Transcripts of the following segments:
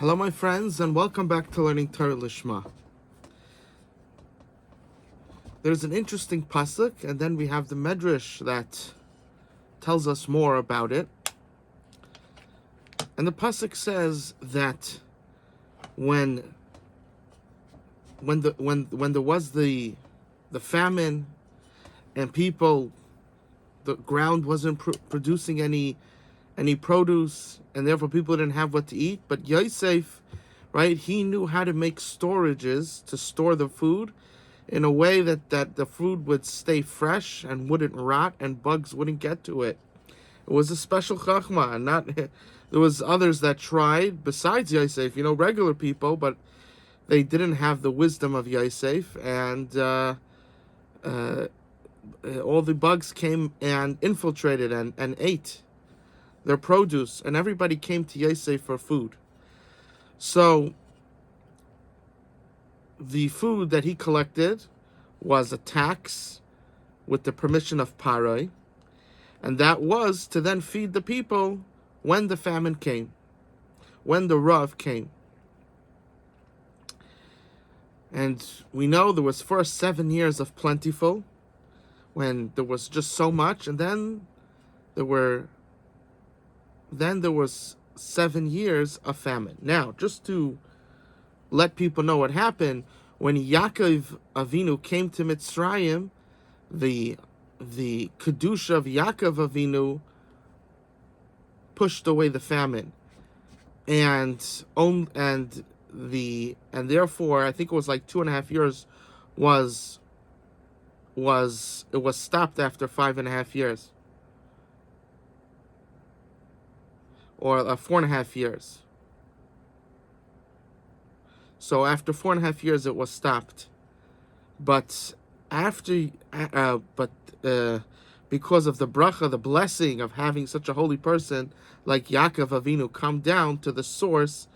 Hello, my friends, and welcome back to Learning Torah Lishma. There's an interesting pasuk, and then we have the medrash that tells us more about it. And the pasuk says that when there was the famine and the ground wasn't producing any produce, and therefore people didn't have what to eat. But Yosef, right, he knew how to make storages to store the food in a way that the food would stay fresh and wouldn't rot and bugs wouldn't get to it. It was a special chachma, and not there was others that tried besides Yosef, regular people, but they didn't have the wisdom of Yosef, and all the bugs came and infiltrated and ate their produce, and everybody came to Yosef for food. So the food that he collected was a tax with the permission of Parai, and that was to then feed the people when the famine came, when the Rav came. And we know there was first 7 years of plentiful, when there was just so much, and then there was 7 years of famine. Now, just to let people know what happened, when Yaakov Avinu came to Mitzrayim, the Kedusha of Yaakov Avinu pushed away the famine. And therefore, I think it was like 2.5 years was stopped after 5.5 years. Or 4.5 years. So after 4.5 years, it was stopped. But because of the bracha, the blessing of having such a holy person like Yaakov Avinu come down to the source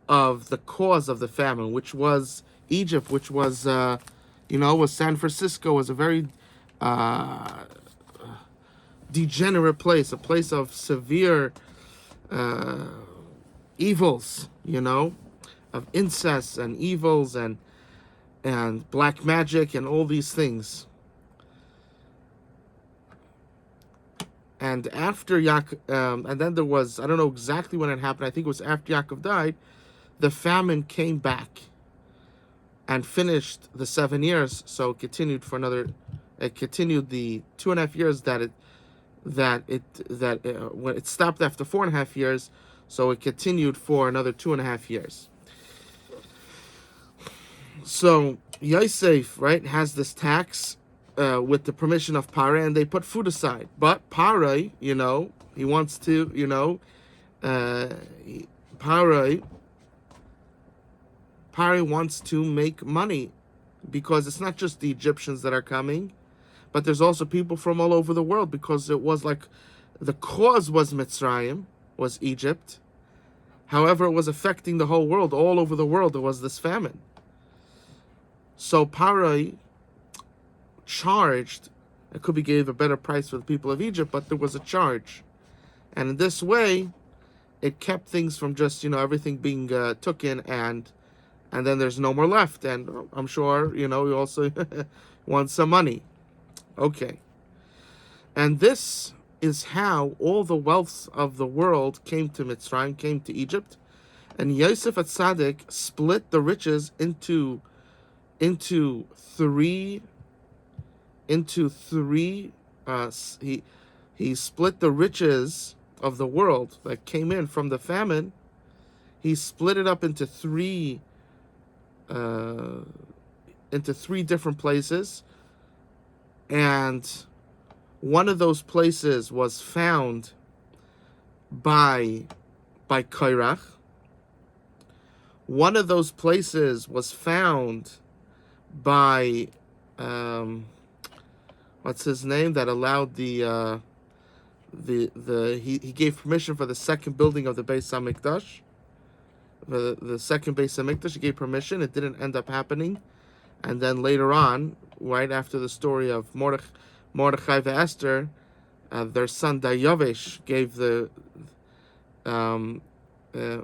of the cause of the famine, which was Egypt, which was was San Francisco, was a very degenerate place, a place of severe evils, of incest and evils and black magic and all these things. And after and then there was, I don't know exactly when it happened, I think it was after Yaakov died, the famine came back and finished the 7 years. So it continued the 2.5 years when it stopped after 4.5 years, so it continued for another 2.5 years. So Yosef, right, has this tax with the permission of Parai, and they put food aside. But Parai, he wants to, Parai wants to make money, because it's not just the Egyptians that are coming, but there's also people from all over the world, because it was like the cause was Mitzrayim, was Egypt. However, it was affecting the whole world. All over the world, there was this famine. So Parai charged, it could be gave a better price for the people of Egypt, but there was a charge. And in this way, it kept things from just, everything being taken, and then there's no more left. And I'm sure, he also wants some money. Okay. And this is how all the wealth of the world came to Mitzrayim, came to Egypt. And Yosef hatsadik split the riches into three. He split the riches of the world that came in from the famine. He split it up into three different places. And one of those places was found by Korach. One of those places was found by what's his name, that allowed he gave permission for the second building of the Beis HaMikdash. The second Beis HaMikdash, he gave permission. It didn't end up happening. And then later on, right after the story of Mordechai and Esther, their son Dayavesh gave the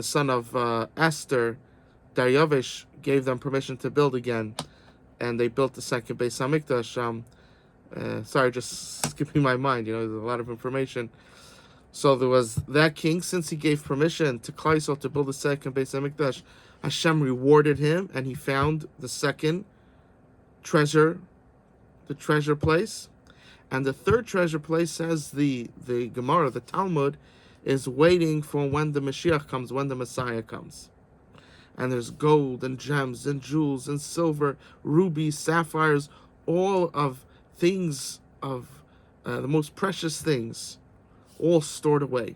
son of Esther, Daryavish, gave them permission to build again, and they built the second Beis Hamikdash. Sorry, just skipping my mind. There's a lot of information. So there was that king, since he gave permission to Klal Yisrael to build the second Beis Hamikdash, Hashem rewarded him, and he found the second treasure, the treasure place. And the third treasure place, says the Gemara, the Talmud, is waiting for when the Mashiach comes, when the Messiah comes. And there's gold and gems and jewels and silver, rubies, sapphires, all of things of the most precious things, all stored away.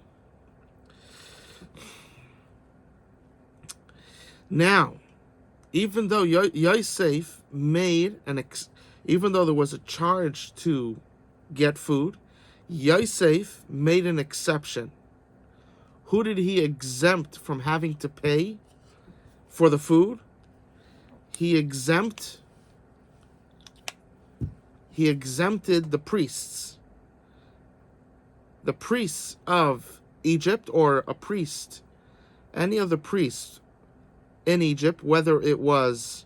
Now, even though Yosef made even though there was a charge to get food, Yosef made an exception. Who did he exempt from having to pay for the food? He exempted the priests. The priests of Egypt, or a priest, any of the priests in Egypt, whether it was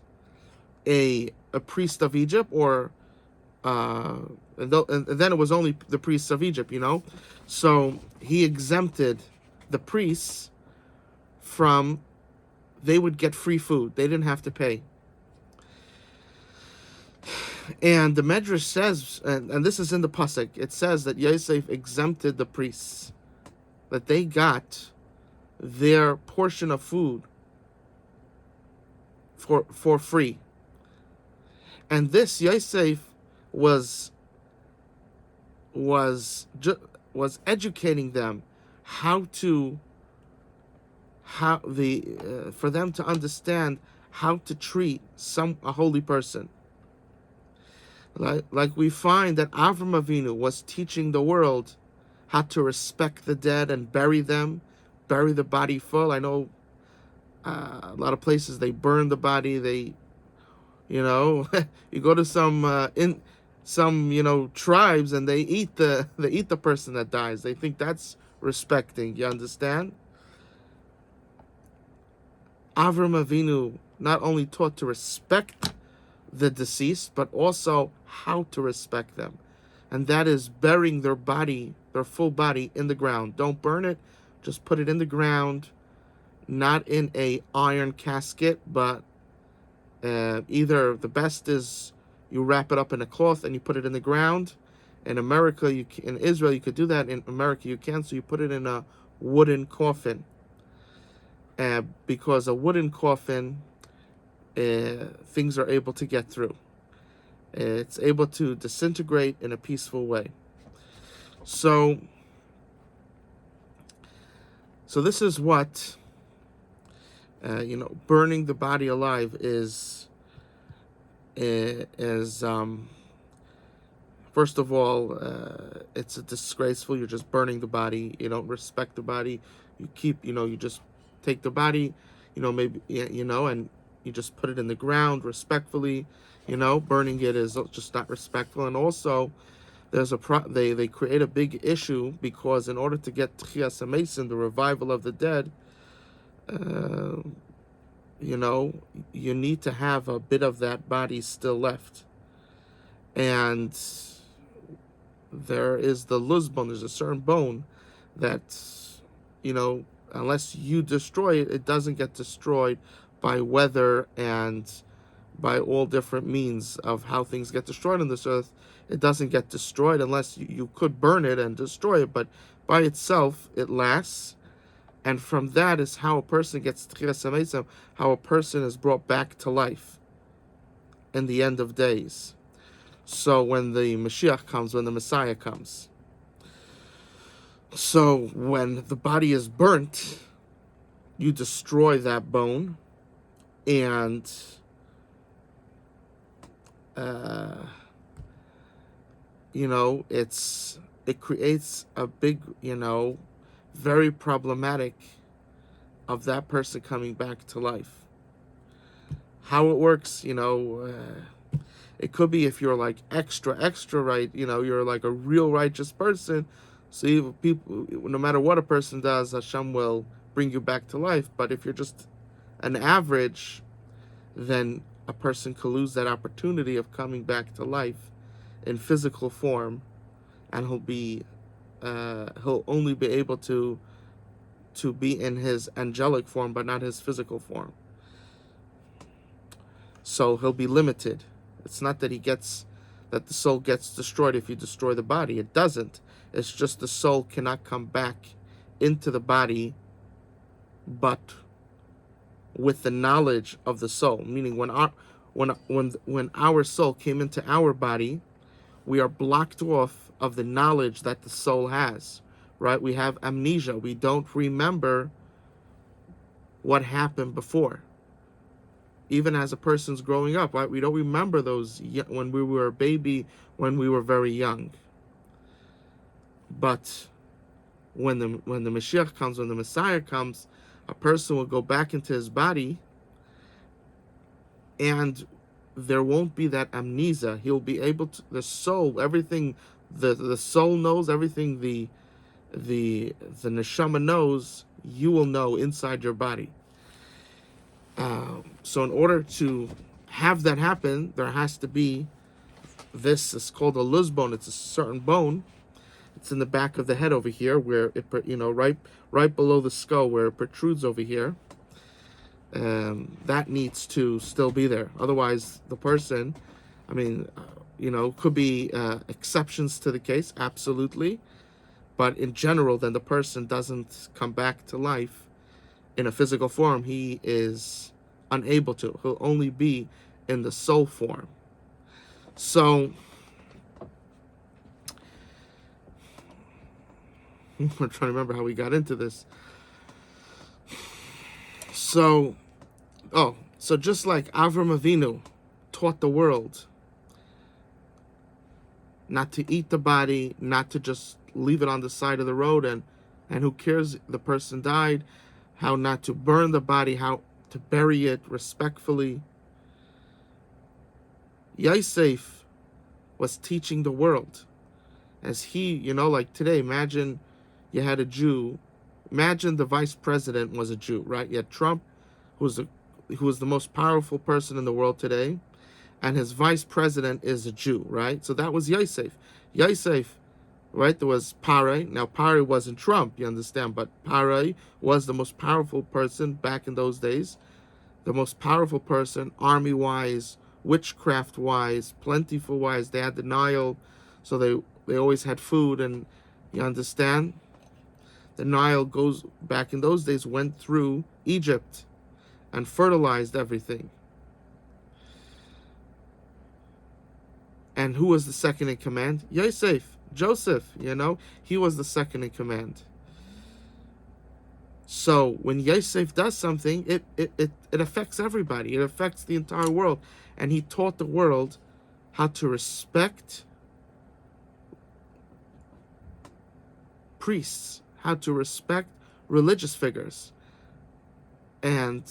a priest of Egypt or and then it was only the priests of Egypt, So he exempted the priests from, they would get free food. They didn't have to pay. And the Medrash says, and this is in the Pasuk, it says that Yosef exempted the priests, that they got their portion of food for free. And this Yosef was educating them for them to understand how to treat a holy person. Like we find that Avram Avinu was teaching the world how to respect the dead and bury the body full. I know a lot of places they burn the body. You go to some tribes, and they eat the person that dies. They think that's respecting. You understand? Avram Avinu not only taught to respect the deceased, but also how to respect them, and that is burying their full body in the ground. Don't burn it; just put it in the ground, not in a iron casket, but either the best is you wrap it up in a cloth and you put it in the ground. In Israel, you could do that. In America, you can't. So you put it in a wooden coffin, because a wooden coffin, things are able to get through. It's able to disintegrate in a peaceful way. So this is what burning the body alive is. First of all, it's disgraceful. You're just burning the body. You don't respect the body. You just take the body, and you just put it in the ground respectfully. Burning it is just not respectful. And also, there's they create a big issue, because in order to get Tchias HaMesim, the revival of the dead, you need to have a bit of that body still left. And there is the luz bone. There's a certain bone that, unless you destroy it, it doesn't get destroyed by weather and by all different means of how things get destroyed on this earth. It doesn't get destroyed unless you could burn it and destroy it, but by itself, it lasts. And from that is how a person gets Tchias HaMesim, how a person is brought back to life in the end of days. So when the Mashiach comes, when the Messiah comes. So when the body is burnt, you destroy that bone, and it creates a big, very problematic of that person coming back to life. How it works, it could be if you're like extra right, you're like a real righteous person, So even people, no matter what a person does, Hashem will bring you back to life. But if you're just an average, then a person could lose that opportunity of coming back to life in physical form, and he'll only be able to be in his angelic form, but not his physical form. So he'll be limited. It's not that that the soul gets destroyed if you destroy the body. It doesn't. It's just the soul cannot come back into the body, but with the knowledge of the soul. Meaning, when our soul came into our body, we are blocked off of the knowledge that the soul has. Right? We have amnesia. We don't remember what happened before. Even as a person's growing up, right? We don't remember those when we were a baby, when we were very young. But when the Mashiach comes, when the Messiah comes, a person will go back into his body, and there won't be that amnesia. He'll be able to, the soul, everything, the soul knows, everything the neshama knows, you will know inside your body. So in order to have that happen, there has to be this. It's called a luz bone. It's a certain bone. It's in the back of the head over here, where it, right below the skull, where it protrudes over here. That needs to still be there. Otherwise, the person, could be exceptions to the case, absolutely. But in general, then the person doesn't come back to life in a physical form. He is unable to. He'll only be in the soul form. So I'm trying to remember how we got into this. So just like Avram Avinu taught the world not to eat the body, not to just leave it on the side of the road, and who cares, the person died, how not to burn the body, how to bury it respectfully. Yosef was teaching the world. As he, like today, imagine you had a Jew. Imagine the vice president was a Jew, right? You had Trump, who was the most powerful person in the world today, and his vice president is a Jew, right? So that was Yosef. Yosef, right? There was Pare. Now Pare wasn't Trump, you understand, but Pare was the most powerful person back in those days. The most powerful person, army-wise, witchcraft-wise, plentiful-wise. They had the Nile, so they always had food, and you understand? The Nile goes back in those days, went through Egypt and fertilized everything. And who was the second in command? Yosef, Joseph, he was the second in command. So when Yosef does something, it affects everybody. It affects the entire world. And he taught the world how to respect priests, how to respect religious figures. And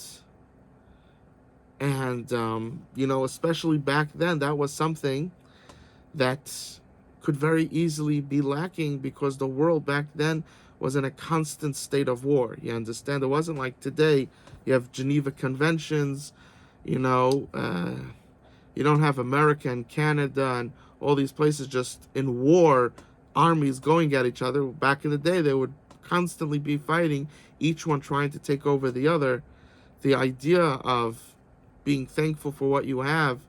especially back then, that was something that could very easily be lacking, because the world back then was in a constant state of war. You understand? It wasn't like today. You have Geneva Conventions, you don't have America and Canada and all these places just in war, armies going at each other. Back in the day, they would constantly be fighting, each one trying to take over the other. The idea of being thankful for what you have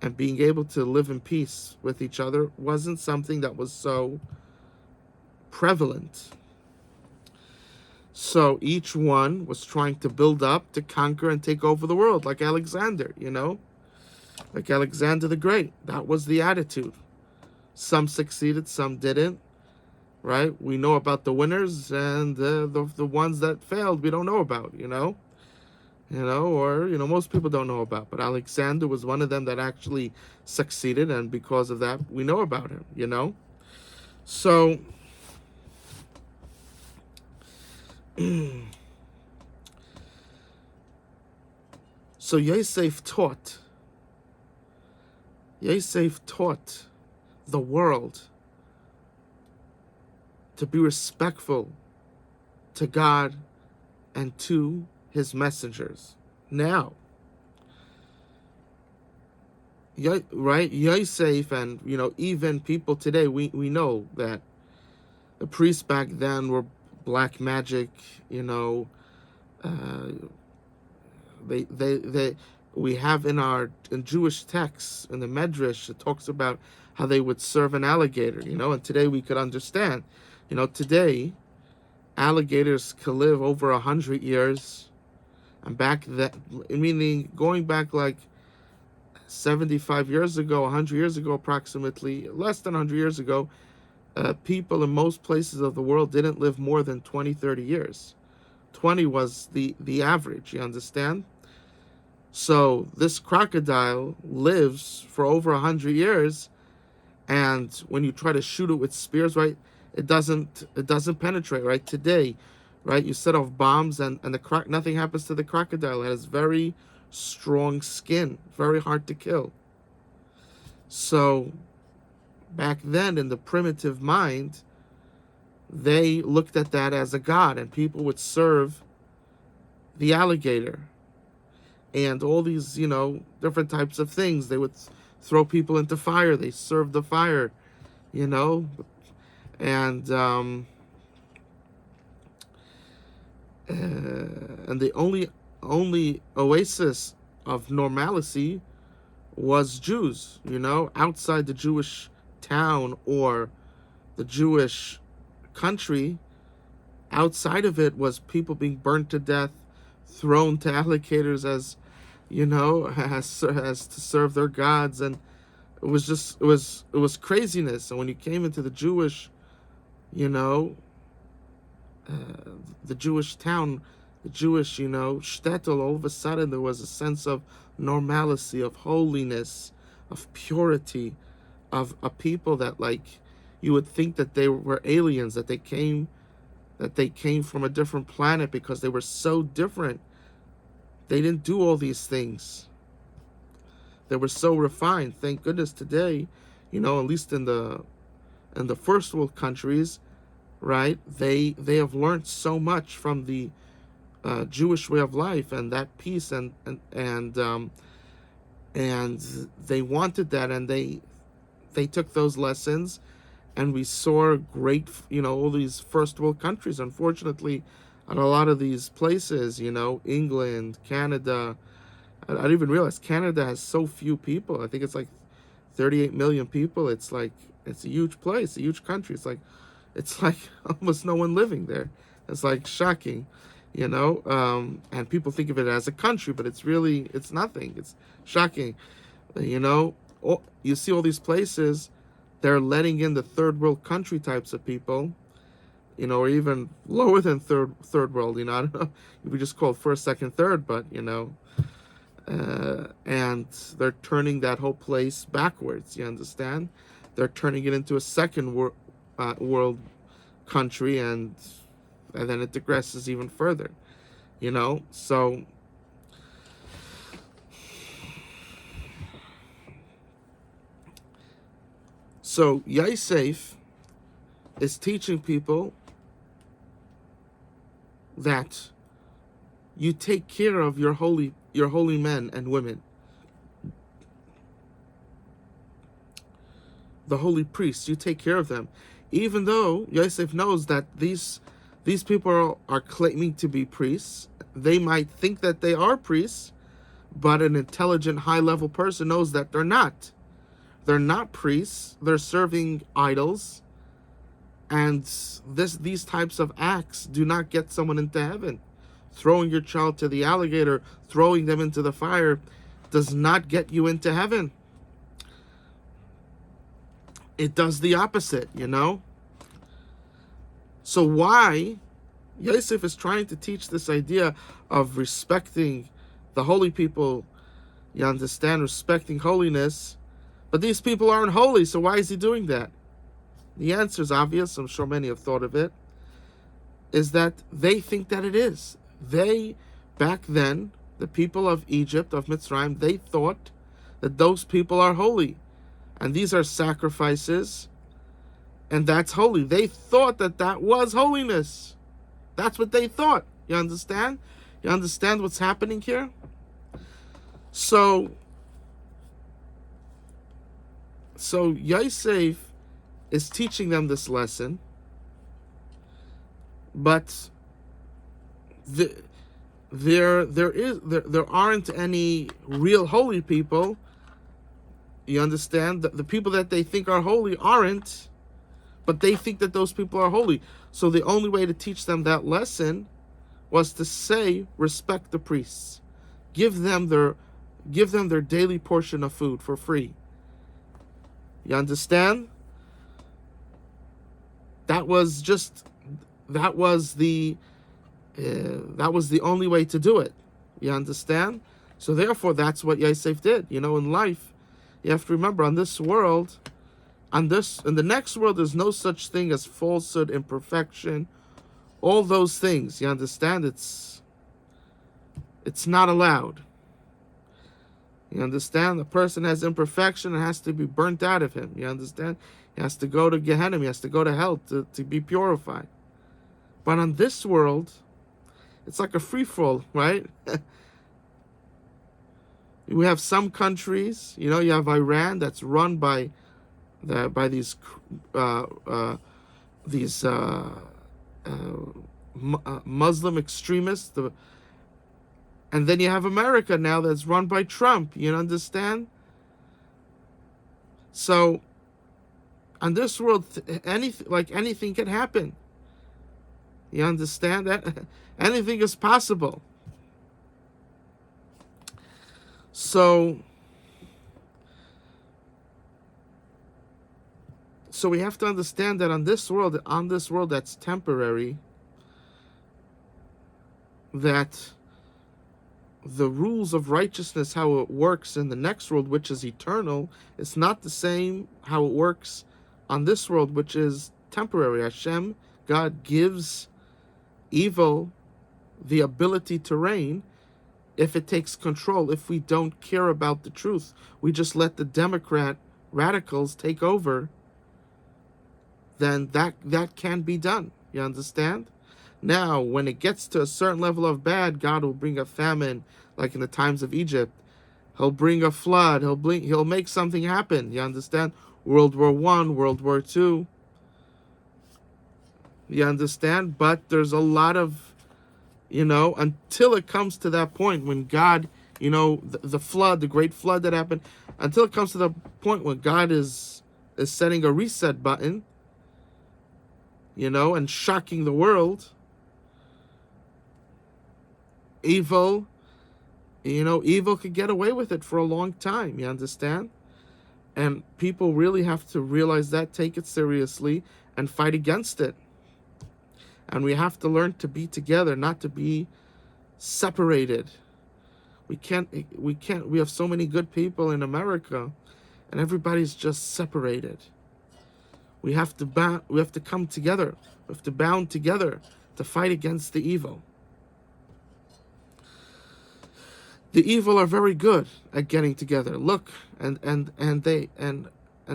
and being able to live in peace with each other wasn't something that was so prevalent. So each one was trying to build up, to conquer and take over the world, like Alexander, like Alexander the Great. That was the attitude. Some succeeded, some didn't, right? We know about the winners, and the ones that failed we don't know about, most people don't know about. But Alexander was one of them that actually succeeded, and because of that, we know about him, So, so Yosef taught the world to be respectful to God and to his messengers. Now, right, Yosef, and even people today, we know that the priests back then were black magic. Uh, they we have in Jewish texts in the Medrash, it talks about how they would serve an alligator. And today we could understand. Today alligators can live over 100 years, and back then, meaning going back like 75 years ago, 100 years ago, approximately, less than 100 years ago, people in most places of the world didn't live more than 20, 30 years. 20 was the average, you understand? So this crocodile lives for over 100 years, and when you try to shoot it with spears, right, it doesn't penetrate, right? Today, right, you set off bombs, and nothing happens to the crocodile. It has very strong skin, very hard to kill. So back then, in the primitive mind, they looked at that as a god, and people would serve the alligator and all these different types of things. They would throw people into fire. They served the fire, and and the only oasis of normalcy was Jews. Outside the Jewish town or the Jewish country, outside of it was people being burnt to death, thrown to alligators as to serve their gods. And it was craziness. And when you came into the Jewish the Jewish town, the Jewish shtetl, all of a sudden there was a sense of normalcy, of holiness, of purity, of a people that, like, you would think that they were aliens, that they came from a different planet, because they were so different. They didn't do all these things. They were so refined. Thank goodness today, at least in the first world countries, right? They have learned so much from the Jewish way of life, and that peace, and they wanted that, and they took those lessons. And we saw great, all these first world countries, unfortunately, at a lot of these places, England, Canada. I didn't even realize Canada has so few people. I think it's like 38 million people. It's like, it's a huge place, a huge country. It's like almost no one living there. It's like shocking, and people think of it as a country, but it's nothing. It's shocking. You see all these places, they're letting in the third world country types of people, or even lower than third world. I don't know if we just call it first, second, third, but and they're turning that whole place backwards. You understand? They're turning it into a second world country, and then it digresses even further. So. So Yosef is teaching people that you take care of your holy men and women, the holy priests. You take care of them, even though Yosef knows that these people are claiming to be priests. They might think that they are priests, but an intelligent, high-level person knows that they're not. They're not priests. They're serving idols. And these types of acts do not get someone into heaven. Throwing your child to the alligator, throwing them into the fire, does not get you into heaven. It does the opposite, So why Yosef is trying to teach this idea of respecting the holy people, you understand, respecting holiness, but these people aren't holy, so why is he doing that? The answer is obvious. I'm sure many have thought of it. Is that they think that it is. They, back then, the people of Egypt, of Mitzrayim, they thought that those people are holy. And these are sacrifices And that's holy. They thought that that was holiness. That's what they thought. You understand? You understand what's happening here? So Yosef is teaching them this lesson, but there aren't any real holy people. You understand? The people that they think are holy aren't, but they think that those people are holy. So the only way to teach them that lesson was to say, respect the priests. Give them their daily portion of food for free. You understand? That was the only way to do it. You understand? So therefore, that's what Yosef did. In life, you have to remember, in the next world, there's no such thing as falsehood, imperfection, all those things. You understand? It's not allowed. You understand? The person has imperfection, it has to be burnt out of him. You understand? He has to go to Gehenna, he has to go to hell to be purified. But on this world, it's like a free-for-all, right? We have some countries, you have Iran that's run by these Muslim extremists, and then you have America now that's run by Trump. You understand? So, on this world, anything can happen. You understand that? Anything is possible. So we have to understand that on this world that's temporary, that the rules of righteousness, how it works in the next world, which is eternal, is not the same how it works on this world, which is temporary. Hashem, God, gives evil the ability to reign if it takes control. If we don't care about the truth, we just let the Democrat radicals take over, then that can be done. You understand? Now, when it gets to a certain level of bad, God will bring a famine, like in the times of Egypt. He'll bring a flood. He'll make something happen. You understand? World War I, World War II. You understand? But there's a lot of, until it comes to that point when God, the flood, the great flood that happened, until it comes to the point when God is setting a reset button, and shocking the world. Evil could get away with it for a long time, you understand? And people really have to realize that, take it seriously, and fight against it. And we have to learn to be together, not to be separated. We have so many good people in America, and everybody's just separated. We have to come together. We have to bound together to fight against the evil. The evil are very good at getting together. Look, and the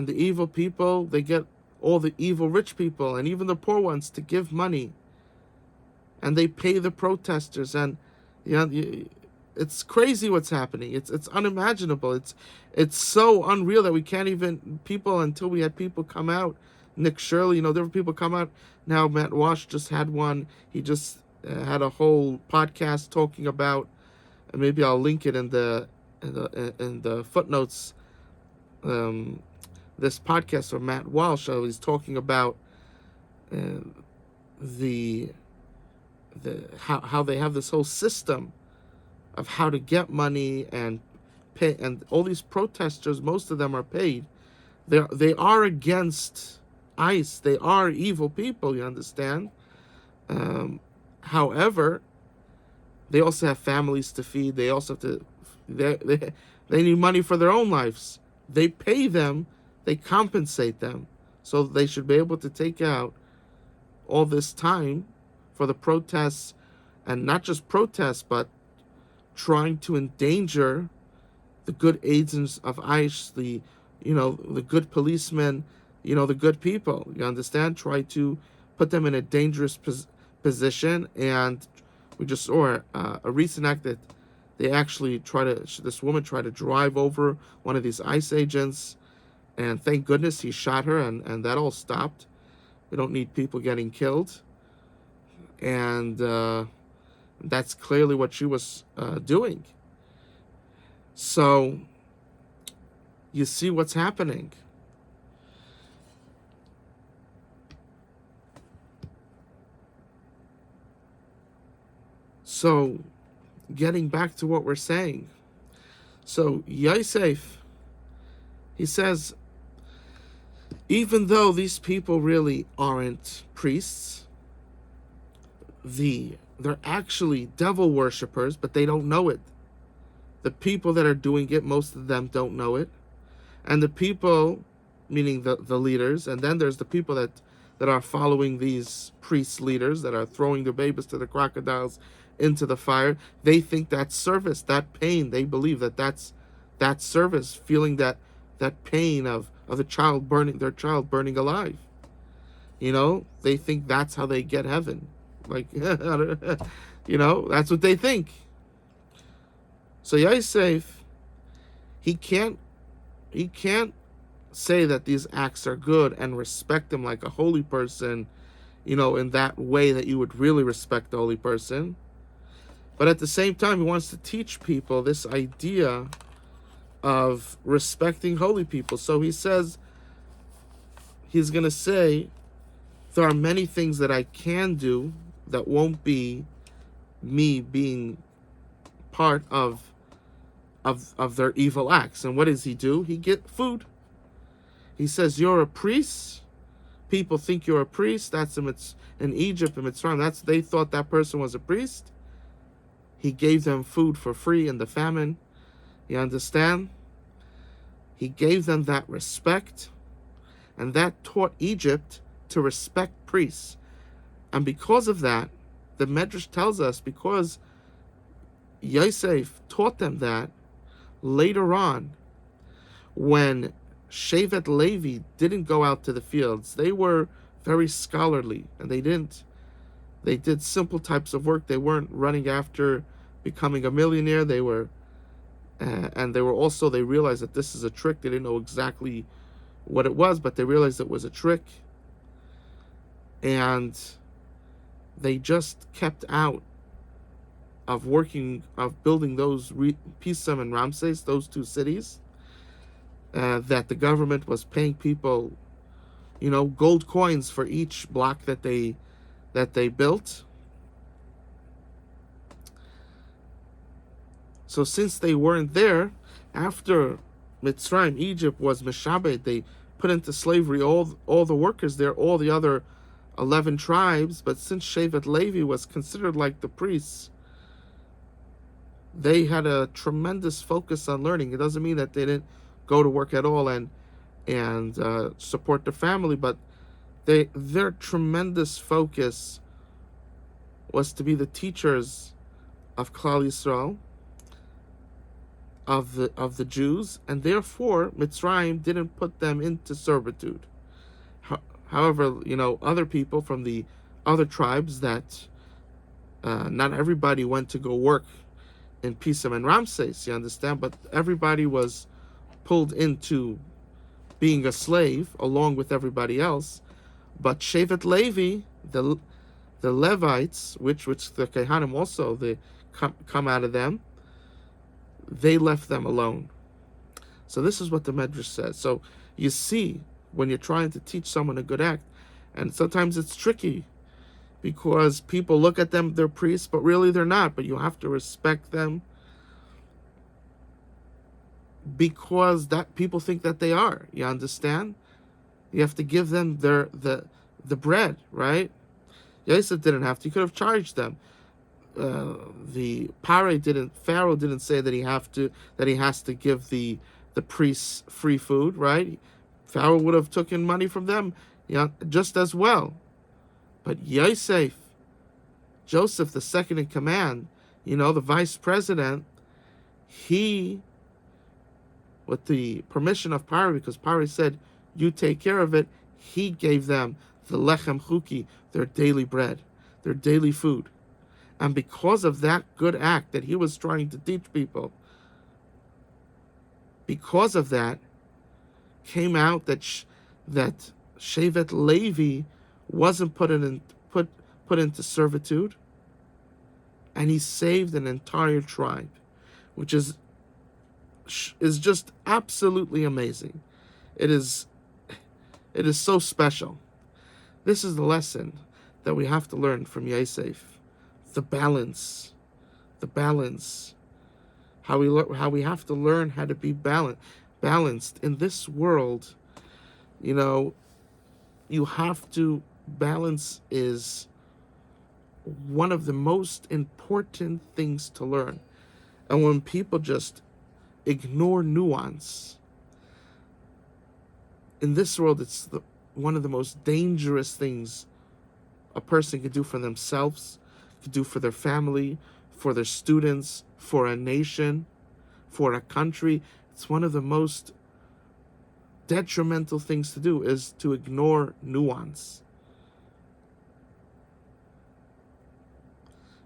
evil people, they get all the evil rich people and even the poor ones to give money, and they pay the protesters, and it's crazy what's happening. It's unimaginable. It's so unreal that we can't even until we had people come out. Nick Shirley, there were people come out. Now Matt Walsh just had one. He just had a whole podcast talking about. And maybe I'll link it in the footnotes. This podcast from Matt Walsh, he's talking about how they have this whole system of how to get money and pay, and all these protesters, most of them are paid. They are against ICE. They are evil people. You understand? However, they also have families to feed. They also have to. They need money for their own lives. They pay them. They compensate them, so they should be able to take out all this time for the protests, and not just protests, but trying to endanger the good agents of ICE, the good policemen, the good people. You understand? Try to put them in a dangerous position. And we just saw a recent act that they actually this woman tried to drive over one of these ICE agents, and thank goodness he shot her, and that all stopped. We don't need people getting killed. And that's clearly what she was doing. So you see what's happening. So getting back to what we're saying. So Yosef, he says, even though these people really aren't priests, they're actually devil worshippers, but they don't know it. The people that are doing it, most of them don't know it. And the people, meaning the leaders, and then there's the people that are following these priest leaders that are throwing their babies to the crocodiles into the fire, they think that's service, that pain, they believe that's service, feeling that pain of their child burning alive. They think that's how they get heaven. Like, that's what they think. So Yosef, he can't say that these acts are good and respect him like a holy person, in that way that you would really respect the holy person. But at the same time, he wants to teach people this idea of respecting holy people. So he says, he's going to say, there are many things that I can do that won't be me being part of their evil acts. And what does he do? He get food. He says, you're a priest. People think you're a priest. That's in Egypt, in Mitzrayim. They thought that person was a priest. He gave them food for free in the famine. You understand? He gave them that respect. And that taught Egypt to respect priests. And because of that, the Medrash tells us, because Yosef taught them that, later on, when Shevet Levi didn't go out to the fields, they were very scholarly, and they did simple types of work. They weren't running after becoming a millionaire. They realized that this is a trick. They didn't know exactly what it was, but they realized it was a trick. And they just kept out of building those Pisam and Ramses, those two cities, that the government was paying people, gold coins for each block that they built. So since they weren't there, after Mitzrayim, Egypt was Meshabed, they put into slavery all the workers there, all the other 11 tribes. But since Shevet Levi was considered like the priests, they had a tremendous focus on learning. It doesn't mean that they didn't go to work at all and support their family, but their tremendous focus was to be the teachers of Klal Yisrael, of the Jews, and therefore Mitzrayim didn't put them into servitude. However, other people from the other tribes, that not everybody went to go work in Pisam and Ramses, you understand, but everybody was pulled into being a slave along with everybody else. But Shevet Levi, the Levites, which the Kehanim also, they come out of them, they left them alone. So this is what the Medrash says. So you see, when you're trying to teach someone a good act, and sometimes it's tricky, because people look at them, they're priests, but really they're not. But you have to respect them, because that people think that they are. You understand? You have to give them the bread, right? Yosef didn't have to. He could have charged them. Pharaoh didn't say that he has to give the priests free food, right? Pharaoh would have taken money from them, just as well. But Joseph, the second in command, the vice president, he, with the permission of Pharaoh, because Pharaoh said, you take care of it. He gave them the lechem chuki, their daily bread, their daily food. And because of that good act that he was trying to teach people, because of that, came out that that Shevet Levi wasn't put into servitude, and he saved an entire tribe, which is just absolutely amazing. It is so special. This is the lesson that we have to learn from Yosef. The balance. How we have to learn how to be balanced in this world. You have to balance is one of the most important things to learn. And when people just ignore nuance, in this world, it's one of the most dangerous things a person could do for themselves, could do for their family, for their students, for a nation, for a country. It's one of the most detrimental things to do, is to ignore nuance.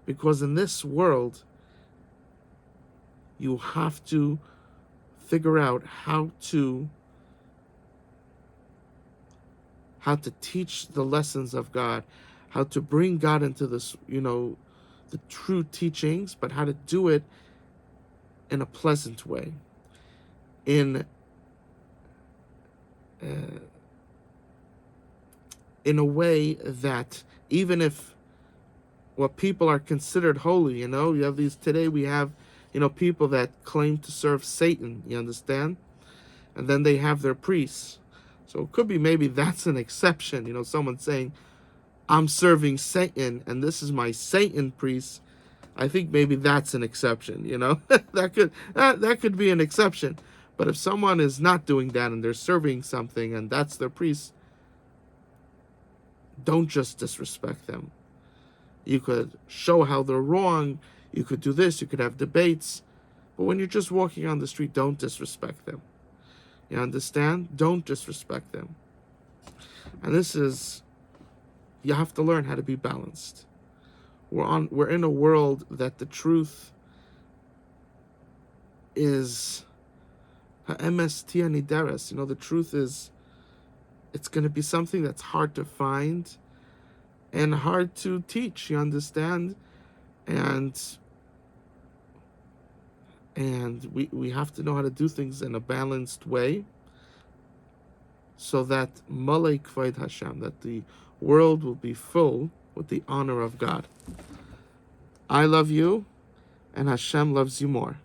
Because in this world, you have to figure out how to teach the lessons of God, how to bring God into this, the true teachings, but how to do it in a pleasant way, in a way that even if what people are considered holy, you have these today, we have, people that claim to serve Satan, you understand? And then they have their priests. So it could be maybe that's an exception, someone saying, I'm serving Satan and this is my Satan priest. I think maybe that's an exception, that could be an exception. But if someone is not doing that and they're serving something and that's their priest, don't just disrespect them. You could show how they're wrong. You could do this. You could have debates. But when you're just walking on the street, don't disrespect them. You understand? Don't disrespect them. And you have to learn how to be balanced. We're in a world that the truth is ha'emes tia nideres. The truth is, it's going to be something that's hard to find and hard to teach, you understand? And we have to know how to do things in a balanced way, so that Malay Kvod Hashem, that the world will be full with the honor of God. I love you, and Hashem loves you more.